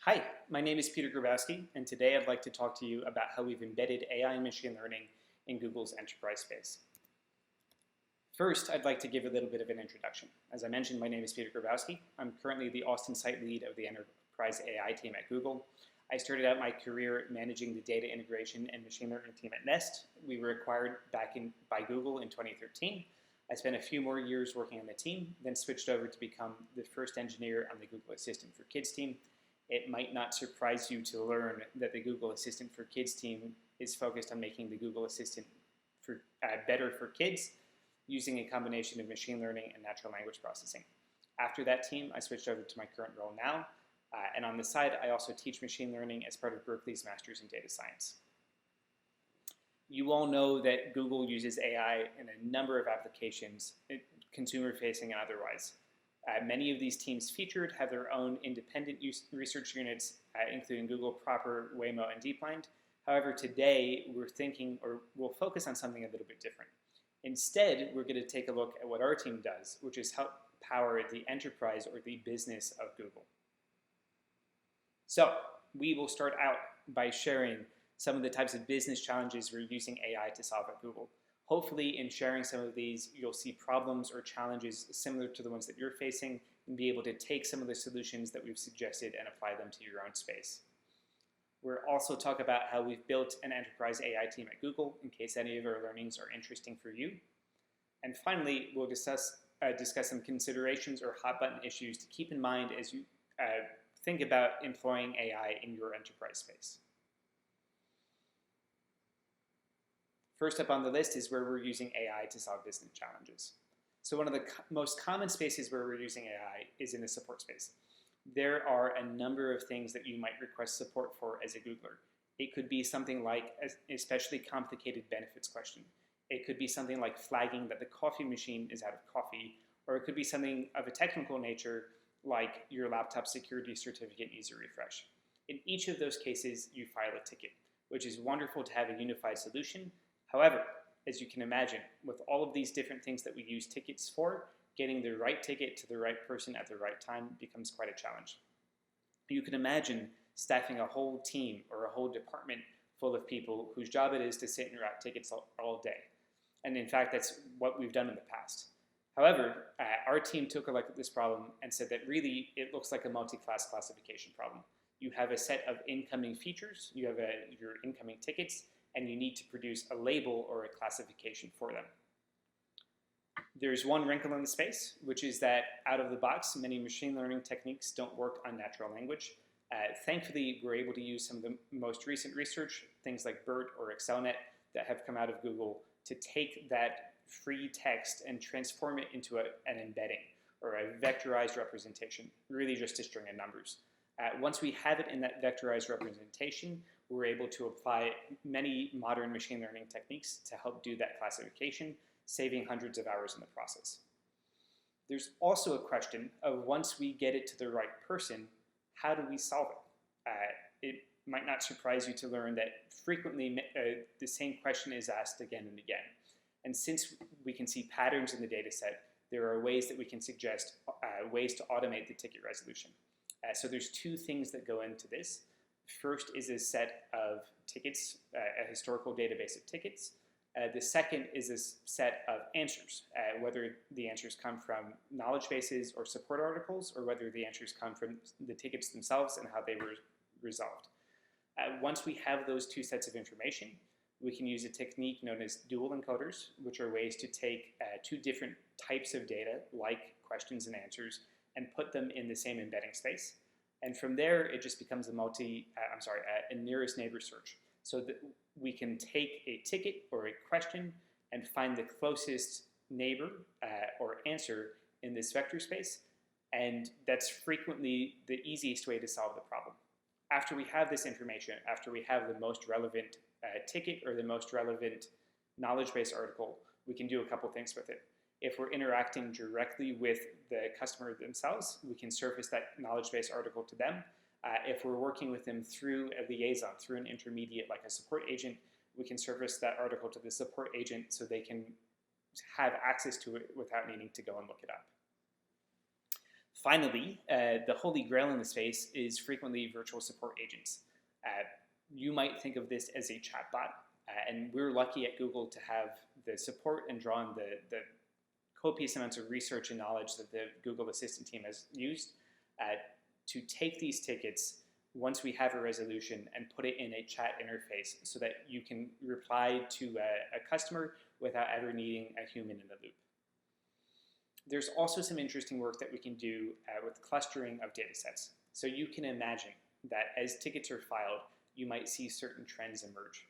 Hi, my name is Peter Grabowski, and today I'd like to talk to you about how we've embedded AI and machine learning in Google's enterprise space. First, I'd like to give a little bit of an introduction. As I mentioned, my name is Peter Grabowski. I'm currently the Austin site lead of the enterprise AI team at Google. I started out my career managing the data integration and machine learning team at Nest. We were acquired by Google in 2013. I spent a few more years working on the team, then switched over to become the first engineer on the Google Assistant for Kids team. It might not surprise you to learn that the Google Assistant for Kids team is focused on making the Google Assistant better for kids using a combination of machine learning and natural language processing. After that team, I switched over to my current role now, and on the side, I also teach machine learning as part of Berkeley's Masters in Data Science. You all know that Google uses AI in a number of applications, consumer-facing and otherwise. Many of these teams featured have their own independent research units, including Google Proper, Waymo, and DeepMind. However, today we'll focus on something a little bit different. Instead, we're going to take a look at what our team does, which is help power the enterprise or the business of Google. So we will start out by sharing some of the types of business challenges we're using AI to solve at Google. Hopefully, in sharing some of these, you'll see problems or challenges similar to the ones that you're facing and be able to take some of the solutions that we've suggested and apply them to your own space. We'll also talk about how we've built an enterprise AI team at Google, in case any of our learnings are interesting for you. And finally, we'll discuss some considerations or hot button issues to keep in mind as you think about employing AI in your enterprise space. First up on the list is where we're using AI to solve business challenges. So one of the most common spaces where we're using AI is in the support space. There are a number of things that you might request support for as a Googler. It could be something like an especially complicated benefits question. It could be something like flagging that the coffee machine is out of coffee, or it could be something of a technical nature like your laptop security certificate needs a refresh. In each of those cases, you file a ticket, which is wonderful to have a unified solution. However, as you can imagine, with all of these different things that we use tickets for, getting the right ticket to the right person at the right time becomes quite a challenge. You can imagine staffing a whole team or a whole department full of people whose job it is to sit and write tickets all day. And in fact, that's what we've done in the past. However, our team took a look at this problem and said that really it looks like a multi-class classification problem. You have a set of incoming features, you have your incoming tickets, and you need to produce a label or a classification for them. There's one wrinkle in the space, which is that out of the box, many machine learning techniques don't work on natural language. Thankfully, we're able to use some of the most recent research, things like BERT or AccelNet, that have come out of Google to take that free text and transform it into an embedding or a vectorized representation, really just a string of numbers. Once we have it in that vectorized representation, we're able to apply many modern machine learning techniques to help do that classification, saving hundreds of hours in the process. There's also a question of once we get it to the right person, how do we solve it? It might not surprise you to learn that frequently the same question is asked again and again. And since we can see patterns in the data set, there are ways that we can suggest ways to automate the ticket resolution. So there's two things that go into this. First is a set of tickets, a historical database of tickets. The second is a set of answers, whether the answers come from knowledge bases or support articles, or whether the answers come from the tickets themselves and how they were resolved. Once we have those two sets of information, we can use a technique known as dual encoders, which are ways to take two different types of data, like questions and answers, and put them in the same embedding space. And from there, it just becomes a nearest neighbor search. So that we can take a ticket or a question and find the closest neighbor or answer in this vector space. And that's frequently the easiest way to solve the problem. After we have this information, after we have the most relevant ticket or the most relevant knowledge base article, we can do a couple things with it. If we're interacting directly with the customer themselves, we can surface that knowledge base article to them. If we're working with them through a liaison, through an intermediate like a support agent, we can surface that article to the support agent so they can have access to it without needing to go and look it up. Finally, the holy grail in the space is frequently virtual support agents. You might think of this as a chatbot, and we're lucky at Google to have the support and draw on the copious amounts of research and knowledge that the Google Assistant team has used to take these tickets once we have a resolution and put it in a chat interface so that you can reply to a customer without ever needing a human in the loop. There's also some interesting work that we can do with clustering of data sets. So you can imagine that as tickets are filed, you might see certain trends emerge.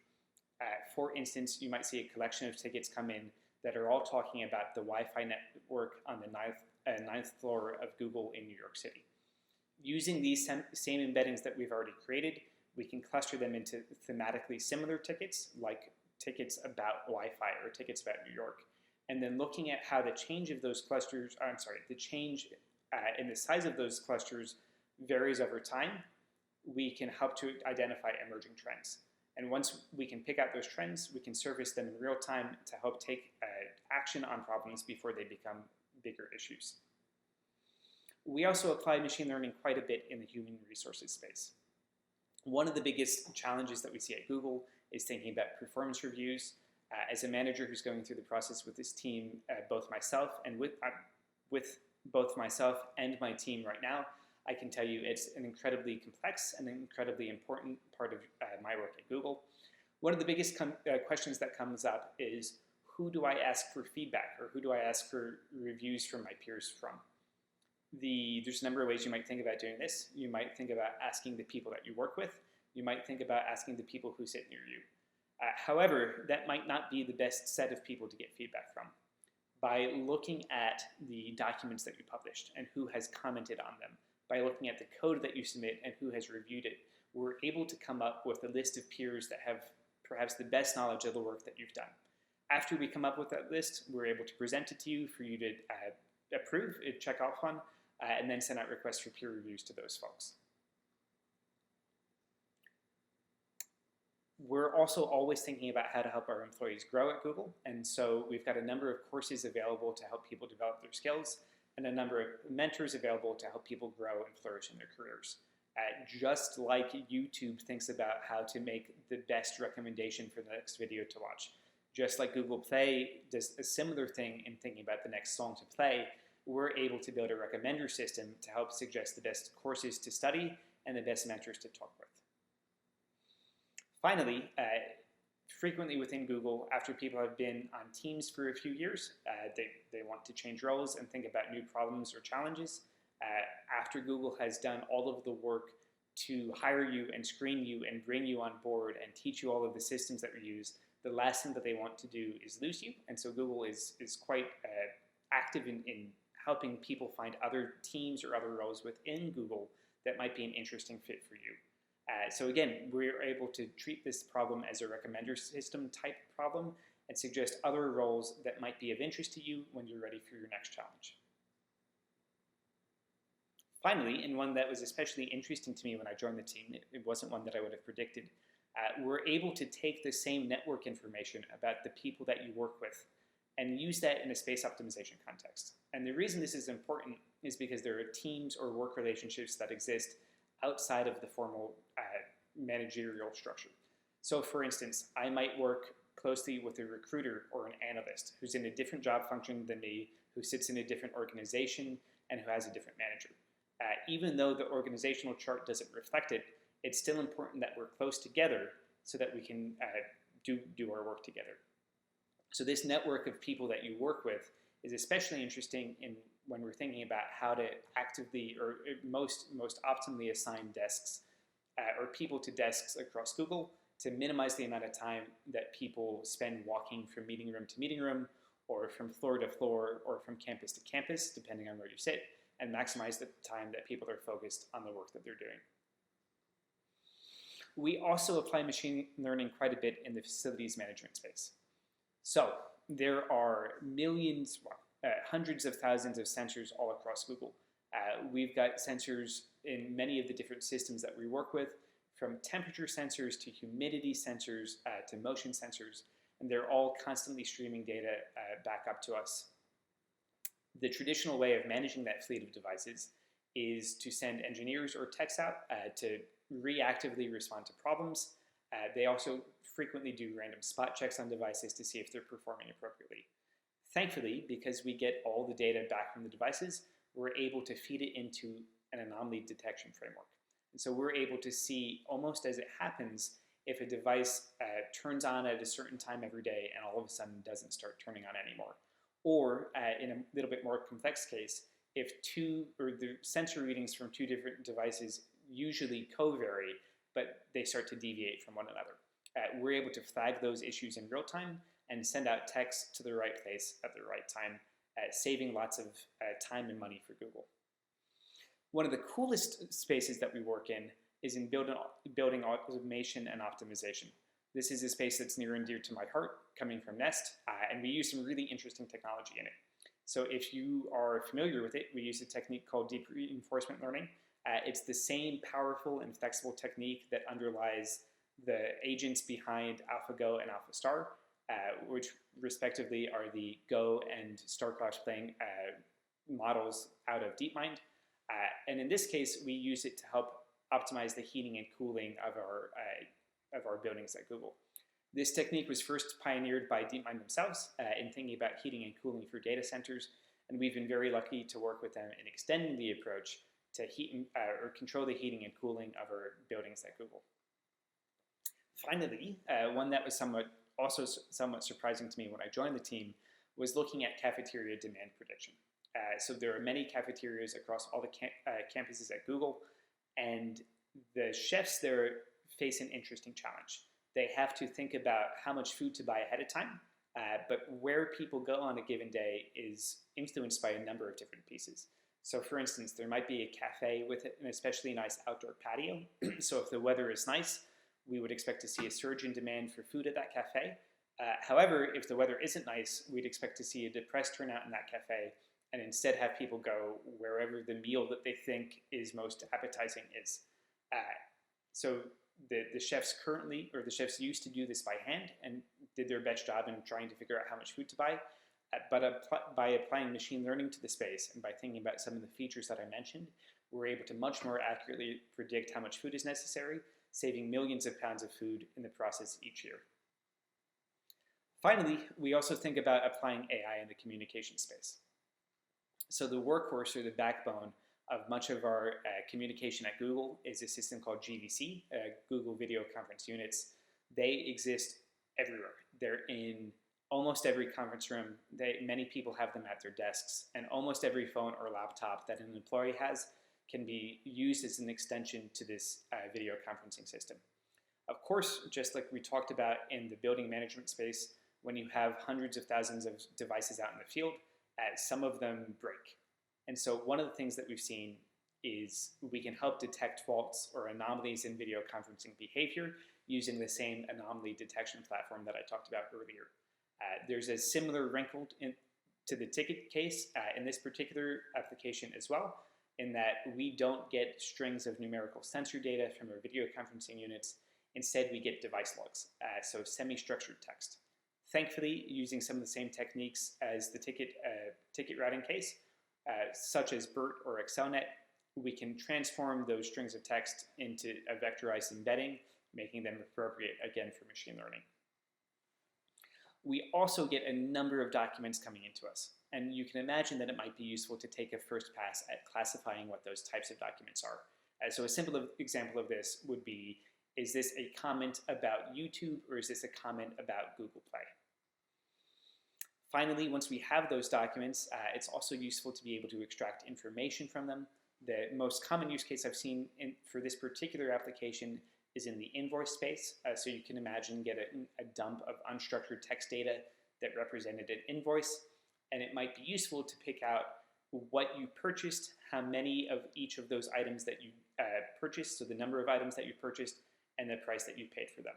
For instance, you might see a collection of tickets come in that are all talking about the Wi-Fi network on the ninth floor of Google in New York City. Using these same embeddings that we've already created, we can cluster them into thematically similar tickets, like tickets about Wi-Fi or tickets about New York. And then looking at how the change of those clusters, the change in the size of those clusters varies over time, we can help to identify emerging trends. And once we can pick out those trends, we can surface them in real time to help take action on problems before they become bigger issues. We also apply machine learning quite a bit in the human resources space. One of the biggest challenges that we see at Google is thinking about performance reviews. As a manager who's going through the process with this team, both myself and with both myself and my team right now, I can tell you it's an incredibly complex and incredibly important part of my work at Google. One of the biggest questions that comes up is, who do I ask for feedback, or who do I ask for reviews from my peers from? There's a number of ways you might think about doing this. You might think about asking the people that you work with. You might think about asking the people who sit near you. However, that might not be the best set of people to get feedback from. By looking at the documents that you published and who has commented on them, by looking at the code that you submit and who has reviewed it, we're able to come up with a list of peers that have perhaps the best knowledge of the work that you've done. After we come up with that list, we're able to present it to you for you to approve, check off on, and then send out requests for peer reviews to those folks. We're also always thinking about how to help our employees grow at Google, and so we've got a number of courses available to help people develop their skills, and a number of mentors available to help people grow and flourish in their careers. Just like YouTube thinks about how to make the best recommendation for the next video to watch, just like Google Play does a similar thing in thinking about the next song to play, we're able to build a recommender system to help suggest the best courses to study and the best mentors to talk with. Finally, frequently within Google, after people have been on teams for a few years, they want to change roles and think about new problems or challenges. After Google has done all of the work to hire you and screen you and bring you on board and teach you all of the systems that we use, the last thing that they want to do is lose you. And so Google is quite active in helping people find other teams or other roles within Google that might be an interesting fit for you. So again, we're able to treat this problem as a recommender system type problem and suggest other roles that might be of interest to you when you're ready for your next challenge. Finally, and one that was especially interesting to me when I joined the team, it wasn't one that I would have predicted, we're able to take the same network information about the people that you work with and use that in a space optimization context. And the reason this is important is because there are teams or work relationships that exist outside of the formal managerial structure. So for instance, I might work closely with a recruiter or an analyst who's in a different job function than me, who sits in a different organization, and who has a different manager. Even though the organizational chart doesn't reflect it, it's still important that we're close together so that we can do our work together. So this network of people that you work with is especially interesting when we're thinking about how to actively or most optimally assign desks or people to desks across Google to minimize the amount of time that people spend walking from meeting room to meeting room, or from floor to floor, or from campus to campus, depending on where you sit, and maximize the time that people are focused on the work that they're doing. We also apply machine learning quite a bit in the facilities management space. So there are millions, hundreds of thousands of sensors all across Google. We've got sensors in many of the different systems that we work with, from temperature sensors to humidity sensors to motion sensors, and they're all constantly streaming data back up to us. The traditional way of managing that fleet of devices is to send engineers or techs out to reactively respond to problems. They also frequently do random spot checks on devices to see if they're performing appropriately. Thankfully, because we get all the data back from the devices, we're able to feed it into an anomaly detection framework. And so we're able to see almost as it happens if a device turns on at a certain time every day and all of a sudden doesn't start turning on anymore. Or in a little bit more complex case, if the sensor readings from two different devices usually co-vary, but they start to deviate from one another. We're able to flag those issues in real time and send out text to the right place at the right time, saving lots of time and money for Google. One of the coolest spaces that we work in is in building automation and optimization. This is a space that's near and dear to my heart, coming from Nest, and we use some really interesting technology in it. So if you are familiar with it, we use a technique called deep reinforcement learning. It's the same powerful and flexible technique that underlies the agents behind AlphaGo and AlphaStar, which respectively are the Go and Star-Crouch playing models out of DeepMind. And in this case, we use it to help optimize the heating and cooling of our buildings at Google. This technique was first pioneered by DeepMind themselves in thinking about heating and cooling for data centers, and we've been very lucky to work with them in extending the approach to or control the heating and cooling of our buildings at Google. Finally, one that was somewhat surprising to me when I joined the team was looking at cafeteria demand prediction. So there are many cafeterias across all the campuses at Google, and the chefs there face an interesting challenge. They have to think about how much food to buy ahead of time, but where people go on a given day is influenced by a number of different pieces. So for instance, there might be a cafe with an especially nice outdoor patio. So if the weather is nice, we would expect to see a surge in demand for food at that cafe. However, if the weather isn't nice, we'd expect to see a depressed turnout in that cafe and instead have people go wherever the meal that they think is most appetizing is. So the chefs used to do this by hand and did their best job in trying to figure out how much food to buy. But by applying machine learning to the space and by thinking about some of the features that I mentioned, we're able to much more accurately predict how much food is necessary, saving millions of pounds of food in the process each year. Finally, we also think about applying AI in the communication space. So the workhorse or the backbone of much of our communication at Google is a system called GVC, Google Video Conference Units. They exist everywhere. They're in almost every conference room. Many people have them at their desks, and almost every phone or laptop that an employee has can be used as an extension to this video conferencing system. Of course, just like we talked about in the building management space, when you have hundreds of thousands of devices out in the field, some of them break. And so one of the things that we've seen is we can help detect faults or anomalies in video conferencing behavior using the same anomaly detection platform that I talked about earlier. There's a similar wrinkle to the ticket case in this particular application as well, in that we don't get strings of numerical sensor data from our video conferencing units. Instead, we get device logs, so semi-structured text. Thankfully, using some of the same techniques as the ticket routing case, such as BERT or ExcelNet, we can transform those strings of text into a vectorized embedding, making them appropriate, again, for machine learning. We also get a number of documents coming into us, and you can imagine that it might be useful to take a first pass at classifying what those types of documents are. So a simple example of this would be, is this a comment about YouTube or is this a comment about Google Play? Finally, once we have those documents, it's also useful to be able to extract information from them. The most common use case I've seen for this particular application is in the invoice space. So you can imagine get a dump of unstructured text data that represented an invoice, and it might be useful to pick out what you purchased, how many of each of those items that you purchased, so the number of items that you purchased, and the price that you paid for them.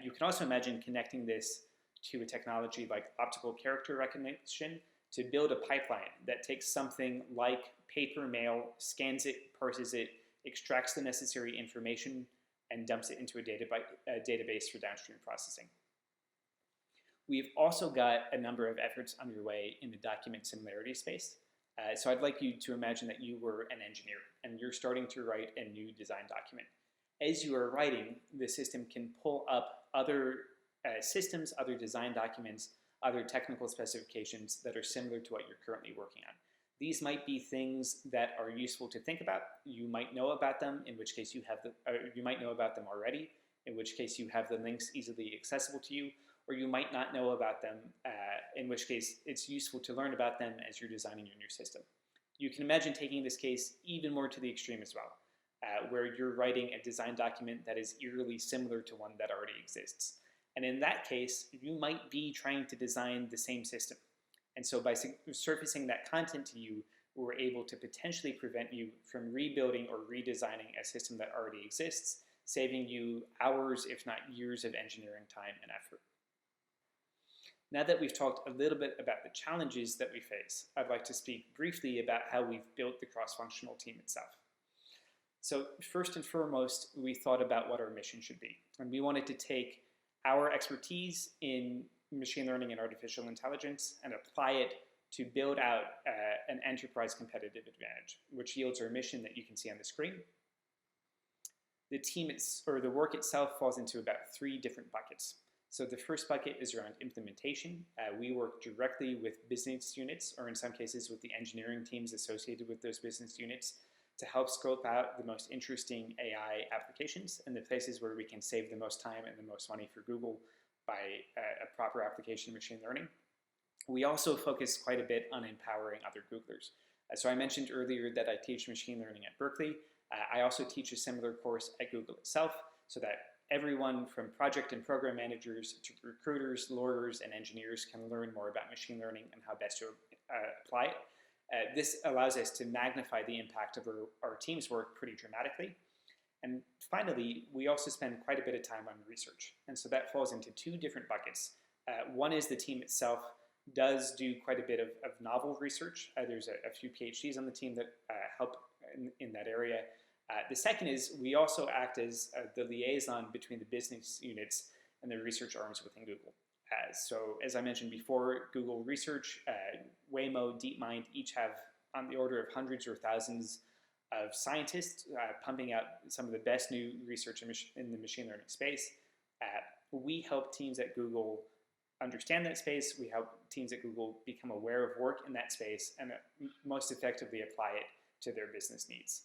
You can also imagine connecting this to a technology like optical character recognition to build a pipeline that takes something like paper mail, scans it, parses it, extracts the necessary information, and dumps it into a database for downstream processing. We've also got a number of efforts underway in the document similarity space. So I'd like you to imagine that you were an engineer and you're starting to write a new design document. As you are writing, the system can pull up other systems, other design documents, other technical specifications that are similar to what you're currently working on. These might be things that are useful to think about. You might know about them, in which case you have you might know about them already, in which case you have the links easily accessible to you, or you might not know about them, in which case it's useful to learn about them as you're designing your new system. You can imagine taking this case even more to the extreme as well, where you're writing a design document that is eerily similar to one that already exists. And in that case, you might be trying to design the same system. And so by surfacing that content to you, we're able to potentially prevent you from rebuilding or redesigning a system that already exists, saving you hours, if not years, of engineering time and effort. Now that we've talked a little bit about the challenges that we face, I'd like to speak briefly about how we've built the cross-functional team itself. So first and foremost, we thought about what our mission should be. And we wanted to take our expertise in machine learning and artificial intelligence and apply it to build out an enterprise competitive advantage, which yields our mission that you can see on the screen. The team, or the work itself, falls into about 3 different buckets. So the first bucket is around implementation. We work directly with business units, or in some cases with the engineering teams associated with those business units, to help scope out the most interesting AI applications and the places where we can save the most time and the most money for Google by a proper application of machine learning. We also focus quite a bit on empowering other Googlers. So I mentioned earlier that I teach machine learning at Berkeley. I also teach a similar course at Google itself, so that everyone from project and program managers to recruiters, lawyers, and engineers can learn more about machine learning and how best to apply it. This allows us to magnify the impact of our team's work pretty dramatically. And finally, we also spend quite a bit of time on research. And so that falls into 2 different buckets. One is the team itself does do quite a bit of novel research. There's a few PhDs on the team that help in that area. The second is we also act as the liaison between the business units and the research arms within Google. So as I mentioned before, Google Research, Waymo, DeepMind each have on the order of hundreds or thousands of scientists pumping out some of the best new research in the machine learning space. We help teams at Google understand that space. We help teams at Google become aware of work in that space and most effectively apply it to their business needs.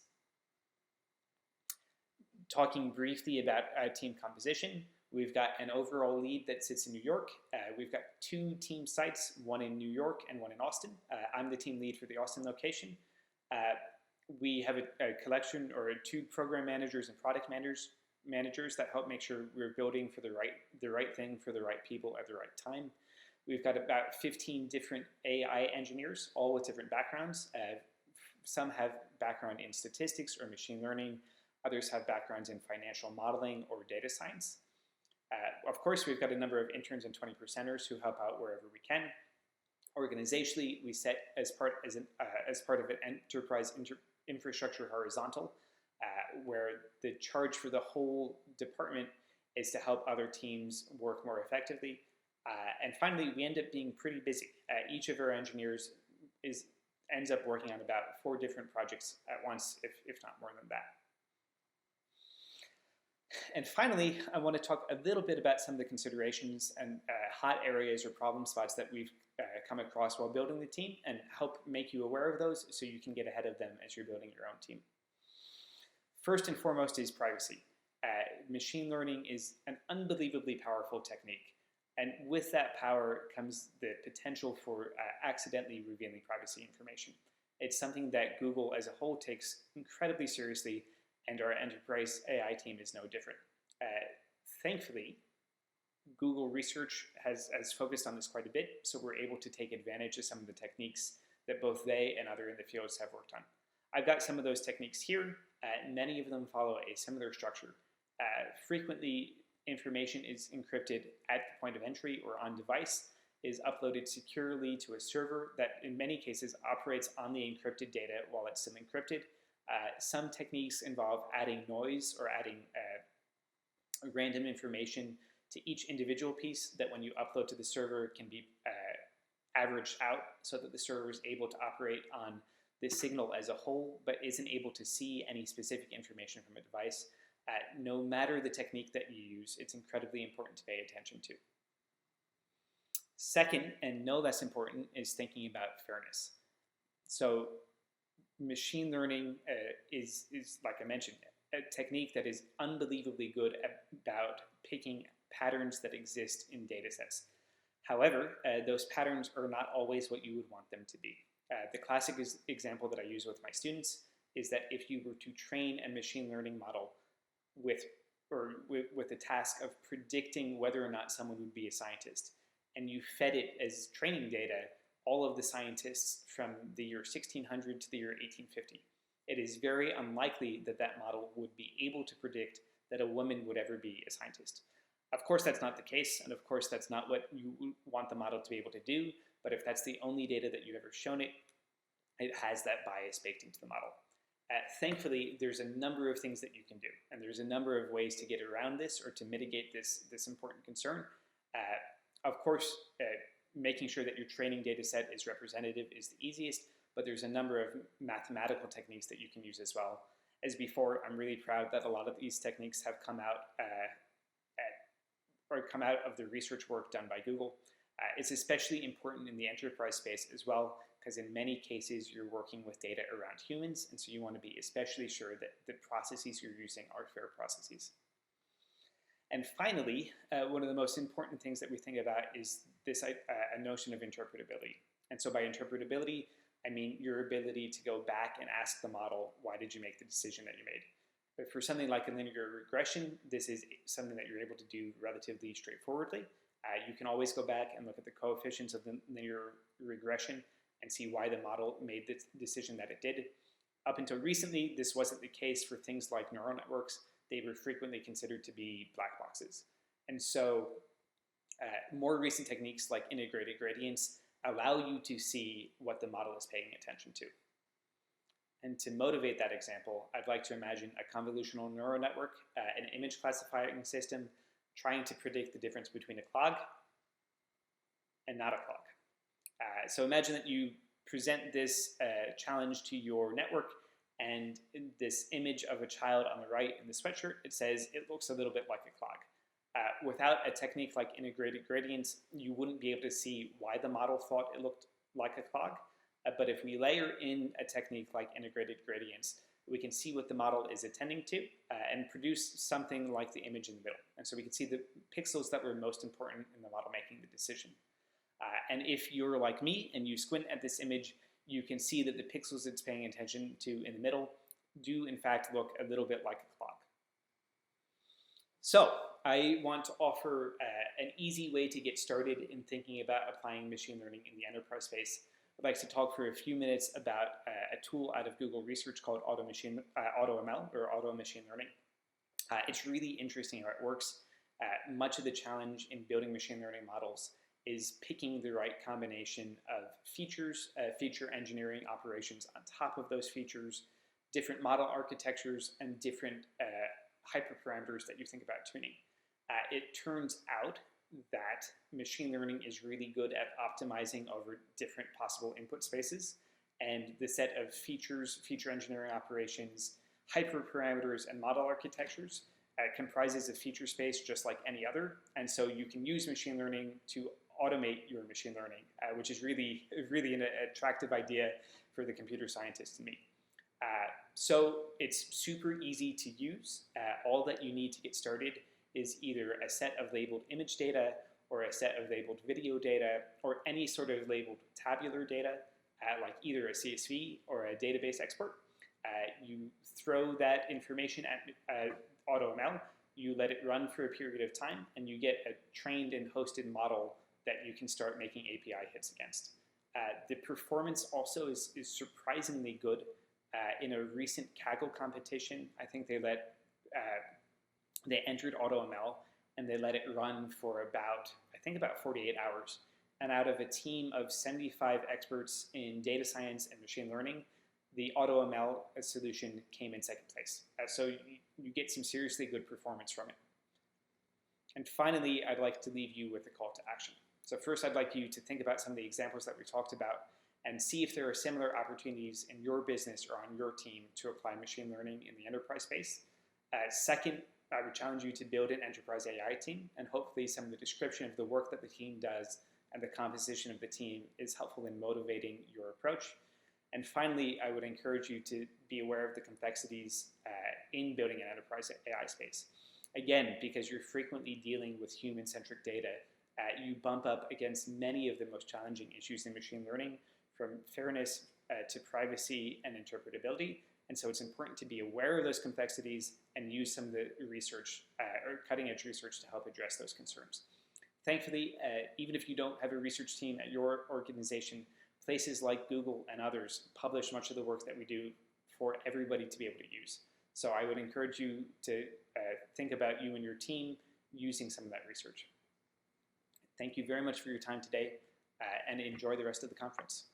Talking briefly about team composition, we've got an overall lead that sits in New York. We've got 2 team sites, one in New York and one in Austin. I'm the team lead for the Austin location. We have a collection or 2 program managers and product managers that help make sure we're building for the right thing for the right people at the right time. We've got about 15 different AI engineers, all with different backgrounds. Some have background in statistics or machine learning. Others have backgrounds in financial modeling or data science. Of course, we've got a number of interns and 20%ers who help out wherever we can. Organizationally, we set as part of an enterprise infrastructure horizontal, where the charge for the whole department is to help other teams work more effectively. And finally, we end up being pretty busy. Each of our engineers ends up working on about 4 different projects at once, if not more than that. And finally, I want to talk a little bit about some of the considerations and hot areas or problem spots that we've come across while building the team and help make you aware of those so you can get ahead of them as you're building your own team. First and foremost is privacy. Machine learning is an unbelievably powerful technique. And with that power comes the potential for accidentally revealing privacy information. It's something that Google as a whole takes incredibly seriously, and our enterprise AI team is no different. Thankfully, Google Research has focused on this quite a bit, so we're able to take advantage of some of the techniques that both they and other in the fields have worked on. I've got some of those techniques here. Many of them follow a similar structure. Frequently, information is encrypted at the point of entry or on device, is uploaded securely to a server that in many cases operates on the encrypted data while it's still encrypted. Some techniques involve adding noise or adding random information to each individual piece that when you upload to the server can be averaged out so that the server is able to operate on this signal as a whole, but isn't able to see any specific information from a device. No matter the technique that you use, it's incredibly important to pay attention to. Second, and no less important, is thinking about fairness. So machine learning is, like I mentioned, a technique that is unbelievably good about picking patterns that exist in data sets. However, those patterns are not always what you would want them to be. The classic example that I use with my students is that if you were to train a machine learning model with the task of predicting whether or not someone would be a scientist, and you fed it as training data all of the scientists from the year 1600 to the year 1850, it is very unlikely that that model would be able to predict that a woman would ever be a scientist. Of course, that's not the case, and of course, that's not what you want the model to be able to do, but if that's the only data that you've ever shown it, it has that bias baked into the model. Thankfully, there's a number of things that you can do, and there's a number of ways to get around this or to mitigate this important concern. Of course, making sure that your training data set is representative is the easiest, but there's a number of mathematical techniques that you can use as well. As before, I'm really proud that a lot of these techniques have come out of the research work done by Google. It's especially important in the enterprise space as well, because in many cases you're working with data around humans, and so you want to be especially sure that the processes you're using are fair processes. And finally, one of the most important things that we think about is this a notion of interpretability. And so by interpretability, I mean your ability to go back and ask the model, why did you make the decision that you made? But for something like a linear regression, this is something that you're able to do relatively straightforwardly. You can always go back and look at the coefficients of the linear regression and see why the model made the decision that it did. Up until recently, this wasn't the case for things like neural networks. They were frequently considered to be black boxes. And so more recent techniques like integrated gradients allow you to see what the model is paying attention to. And to motivate that example, I'd like to imagine a convolutional neural network, an image classifying system, trying to predict the difference between a clog and not a clog. So imagine that you present this challenge to your network, and this image of a child on the right in the sweatshirt, it says it looks a little bit like a clog. Without a technique like integrated gradients, you wouldn't be able to see why the model thought it looked like a clog. But if we layer in a technique like integrated gradients, we can see what the model is attending to and produce something like the image in the middle. And so we can see the pixels that were most important in the model making the decision. And if you're like me and you squint at this image, you can see that the pixels it's paying attention to in the middle do in fact look a little bit like a clog. So I want to offer an easy way to get started in thinking about applying machine learning in the enterprise space. I'd like to talk for a few minutes about a tool out of Google Research called AutoML, or Auto Machine Learning. It's really interesting how it works. Much of the challenge in building machine learning models is picking the right combination of features, feature engineering operations on top of those features, different model architectures, and different hyperparameters that you think about tuning. It turns out that machine learning is really good at optimizing over different possible input spaces, and the set of features, feature engineering operations, hyperparameters, and model architectures comprises a feature space just like any other, and so you can use machine learning to automate your machine learning, which is really an attractive idea for the computer scientist to me. So it's super easy to use. All that you need to get started is either a set of labeled image data or a set of labeled video data or any sort of labeled tabular data, like either a CSV or a database export. You throw that information at AutoML, you let it run for a period of time, and you get a trained and hosted model that you can start making API hits against. The performance also is surprisingly good. In a recent Kaggle competition, I think they entered AutoML and they let it run for about 48 hours. And out of a team of 75 experts in data science and machine learning, the AutoML solution came in second place. So you get some seriously good performance from it. And finally, I'd like to leave you with a call to action. So first, I'd like you to think about some of the examples that we talked about and see if there are similar opportunities in your business or on your team to apply machine learning in the enterprise space. Second, I would challenge you to build an enterprise AI team, and hopefully some of the description of the work that the team does and the composition of the team is helpful in motivating your approach. And finally, I would encourage you to be aware of the complexities in building an enterprise AI space. Again, because you're frequently dealing with human-centric data, you bump up against many of the most challenging issues in machine learning, from fairness to privacy and interpretability. And so it's important to be aware of those complexities and use some of the research or cutting-edge research to help address those concerns. Thankfully, even if you don't have a research team at your organization, places like Google and others publish much of the work that we do for everybody to be able to use. So I would encourage you to think about you and your team using some of that research. Thank you very much for your time today, and enjoy the rest of the conference.